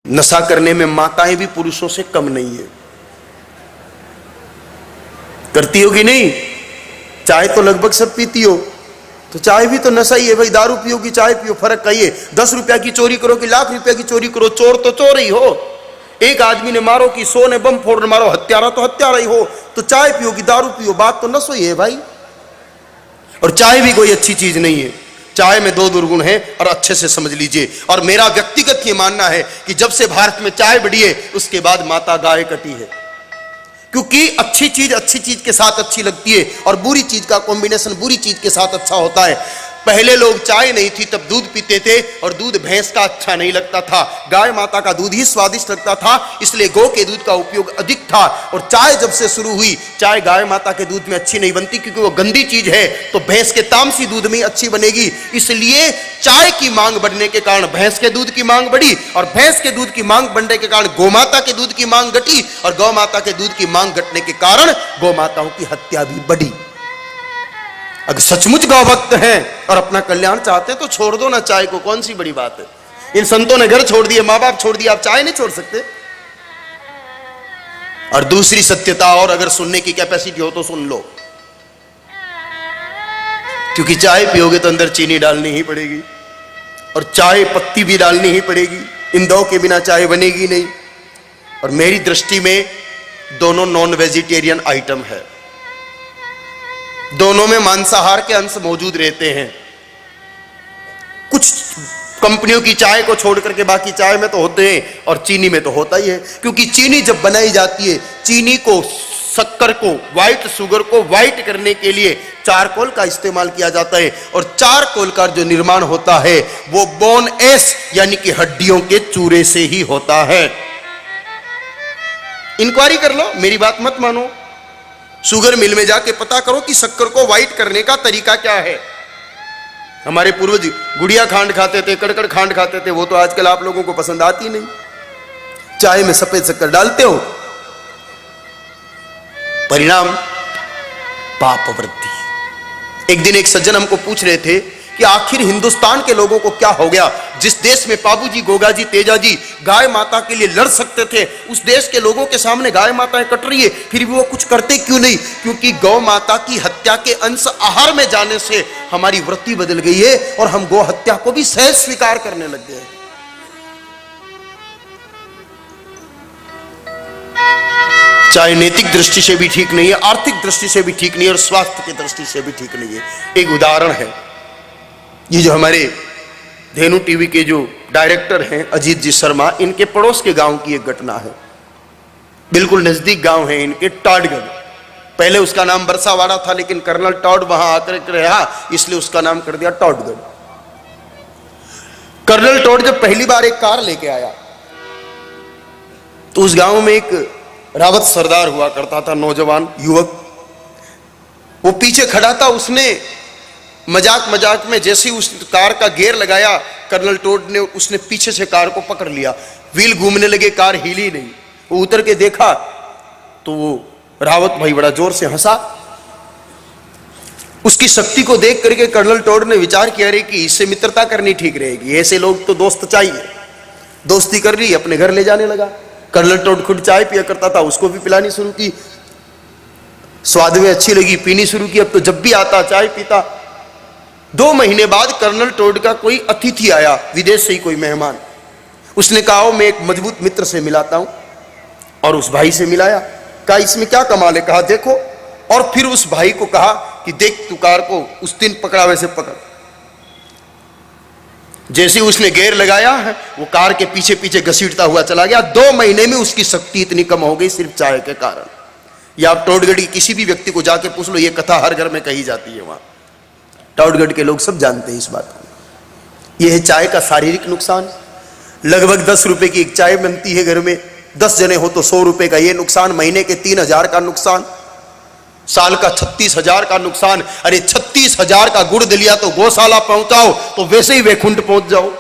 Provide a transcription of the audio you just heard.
नशा करने में माताएं भी पुरुषों से कम नहीं है। करती होगी नहीं? चाय तो लगभग सब पीती हो, तो चाय भी तो नशा ही है भाई। दारू पियो कि चाय पियो, फर्क का ये 10 रुपया की चोरी करो कि लाख रुपया की चोरी करो, चोर तो चोर ही हो। एक आदमी ने मारो कि 100 ने बम फोड़ मारो, हत्यारा तो हत्यारा ही हो। तो चाय पियो कि दारू पियो, बात तो नशा ही है भाई। और चाय भी कोई अच्छी चीज नहीं है। चाय में 2 दुर्गुण है और अच्छे से समझ लीजिए। और मेरा व्यक्तिगत ये मानना है कि जब से भारत में चाय बढ़ी है उसके बाद माता गाय कटी है। क्योंकि अच्छी चीज के साथ अच्छी लगती है और बुरी चीज का कॉम्बिनेशन बुरी चीज के साथ अच्छा होता है। पहले लोग चाय नहीं थी तब दूध पीते थे और दूध भैंस का अच्छा नहीं लगता था, गाय माता का दूध ही स्वादिष्ट लगता था, इसलिए गौ के दूध का उपयोग अधिक था। और चाय जब से शुरू हुई, चाय गाय माता के दूध में अच्छी नहीं बनती क्योंकि वो गंदी चीज है, तो भैंस के तामसी दूध में अच्छी बनेगी। इसलिए चाय की मांग बढ़ने के कारण भैंस के दूध की मांग बढ़ी और भैंस के दूध की मांग बढ़ने के कारण गौ माता के दूध की मांग घटी और गौ माता के दूध की मांग घटने के कारण गौ माताओं की हत्या भी बढ़ी। अगर सचमुच गौ भक्त हैं और अपना कल्याण चाहते हैं तो छोड़ दो ना चाय को, कौन सी बड़ी बात है। इन संतों ने घर छोड़ दिए, मां बाप छोड़ दिया, आप चाय नहीं छोड़ सकते। और दूसरी सत्यता, और अगर सुनने की कैपेसिटी हो तो सुन लो, क्योंकि चाय पियोगे तो अंदर चीनी डालनी ही पड़ेगी और चाय पत्ती भी डालनी ही पड़ेगी। इन दो के बिना चाय बनेगी नहीं। और मेरी दृष्टि में दोनों नॉन वेजिटेरियन आइटम है, दोनों में मांसाहार के अंश मौजूद रहते हैं। कुछ कंपनियों की चाय को छोड़ करके बाकी चाय में तो होते हैं और चीनी में तो होता ही है। क्योंकि चीनी जब बनाई जाती है, चीनी को, शक्कर को, व्हाइट शुगर को व्हाइट करने के लिए चारकोल का इस्तेमाल किया जाता है और चारकोल का जो निर्माण होता है वो बोन एश यानी कि हड्डियों के चूरे से ही होता है। इंक्वायरी कर लो, मेरी बात मत मानो। शुगर मिल में जाके पता करो कि शक्कर को व्हाइट करने का तरीका क्या है। हमारे पूर्वज गुड़िया खांड खाते थे, कड़कड़ खांड खाते थे, वो तो आजकल आप लोगों को पसंद आती नहीं। चाय में सफेद शक्कर डालते हो, परिणाम पाप वृद्धि। एक दिन एक सज्जन हमको पूछ रहे थे कि आखिर हिंदुस्तान के लोगों को क्या हो गया, जिस देश में बाबूजी, गोगाजी, तेजाजी गाय माता के लिए लड़ सकते थे, उस देश के लोगों के सामने गाय माताएं कट रही है, फिर भी वो कुछ करते क्यों नहीं? क्योंकि गौ माता की हत्या के अंश आहार में जाने से हमारी वृत्ति बदल गई है और हम गौ हत्या को भी सहज स्वीकार करने लग गए। चाहे नैतिक दृष्टि से भी ठीक नहीं है, आर्थिक दृष्टि से भी ठीक नहीं है और स्वास्थ्य की दृष्टि से भी ठीक नहीं है। एक उदाहरण है, ये जो हमारे धेनु टीवी के जो डायरेक्टर हैं अजीत जी शर्मा, इनके पड़ोस के गांव की एक घटना है। बिल्कुल नजदीक गांव है इनके, टॉडगढ़। पहले उसका नाम बरसावाड़ा था, लेकिन कर्नल टॉड वहां आकर रहा, इसलिए उसका नाम कर दिया टॉडगढ़। कर्नल टॉड जब पहली बार एक कार लेके आया तो उस गांव में एक रावत सरदार हुआ करता था, नौजवान युवक। वो पीछे खड़ा था, उसने मजाक में जैसे ही उस कार का गियर लगाया, कर्नल टॉड ने, उसने पीछे से कार को पकड़ लिया। व्हील घूमने लगे, कार हिली नहीं। वो उतर के देखा तो वो रावत भाई बड़ा जोर से हंसा। उसकी शक्ति को देख करके कर्नल टॉड ने विचार किया रे कि इससे मित्रता करनी ठीक रहेगी, ऐसे लोग तो दोस्त चाहिए। दोस्ती कर ली, अपने घर ले जाने लगा। कर्नल टॉड खुद चाय पिया करता था, उसको भी पिलानी शुरू की। स्वाद में अच्छी लगी, पीनी शुरू की। अब तो जब भी आता चाय पीता। 2 महीने बाद कर्नल टॉड का कोई अतिथि आया, विदेश से ही कोई मेहमान। उसने कहा मैं एक मजबूत मित्र से मिलाता हूं, और उस भाई से मिलाया। कहा इसमें क्या कमाल है? कहा देखो। और फिर उस भाई को कहा कि देख तू कार को उस दिन पकड़ा वैसे पकड़। जैसे उसने गियर लगाया है, वो कार के पीछे पीछे घसीटता हुआ चला गया। 2 महीने में उसकी शक्ति इतनी कम हो गई सिर्फ चाय के कारण। या आप टॉडगढ़ की किसी भी व्यक्ति को जाके पूछ लो, ये कथा हर घर में कही जाती है। वहां टॉडगढ़ के लोग सब जानते हैं इस बात को। यह है चाय का शारीरिक नुकसान। लगभग 10 रुपए की एक चाय बनती है घर में, 10 जने हो तो 100 रुपए का ये नुकसान, महीने के 3000 का नुकसान, साल का 36,000 का नुकसान। अरे 36,000 का गुड़ दलिया तो गौशाला पहुंचाओ तो वैसे ही वैकुंठ पहुंच जाओ।